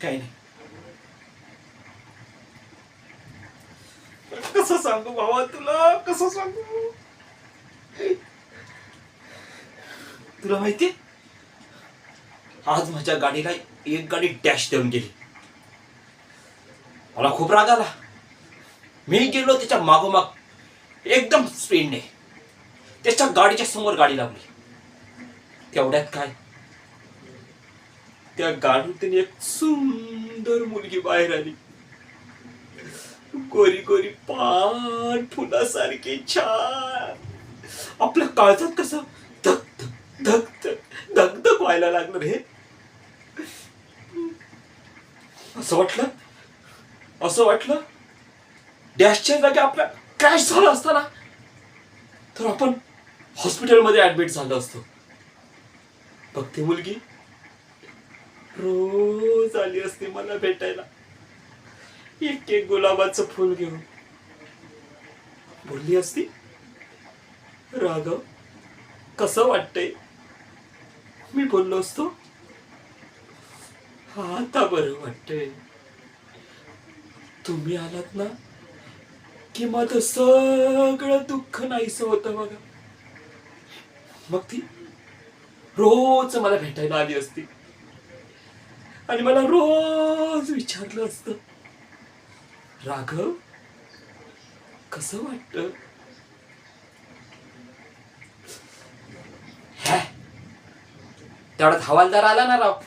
काही नाही. कसं सांगू भावा तुला, कसं सांगू? तुला माहितीये, आज माझ्या गाडीला एक गाडी डॅश देऊन गेली. मला खूप राग आला. मी गेलो त्याच्या मागोमाग एकदम स्पीडने, त्याच्या गाडीच्या समोर गाडी लावली. तेवढ्यात काय, त्या गाडीतून एक सुंदर मुलगी बाहेर आली. गोरी गोरी पान, फुलासारखी छान. आपल्या काळजात कसं धक धक धक धक धक धक व्हायला लागलं रे. असं वाटलं डॅशच्या जागी आपला क्रॅश झाला असता ना, तर आपण हॉस्पिटलमध्ये ऍडमिट झालो असतो. बघ ती मुलगी रोज आली असते मला भेटायला, एक एक गुलाबाचं फुल घेऊन. बोलली असती, राघव कसं वाटतंय? मी बोललो असतो, हा आता बरं वाटतंय. तुम्ही आलात ना की माझं सगळं दुःख नाहीसं होतं बघा. मग ती रोज मला भेटायला आली असती आणि मला रोज विचारलं असतं, राघव कसं वाटतं? तेवढ्यात हवालदार आला ना राव,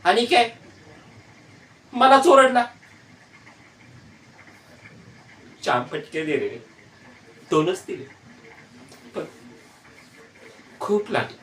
आणि काय मला चोरडला. चांपटके दिले रे, 2च दिले, पण खूप लागले.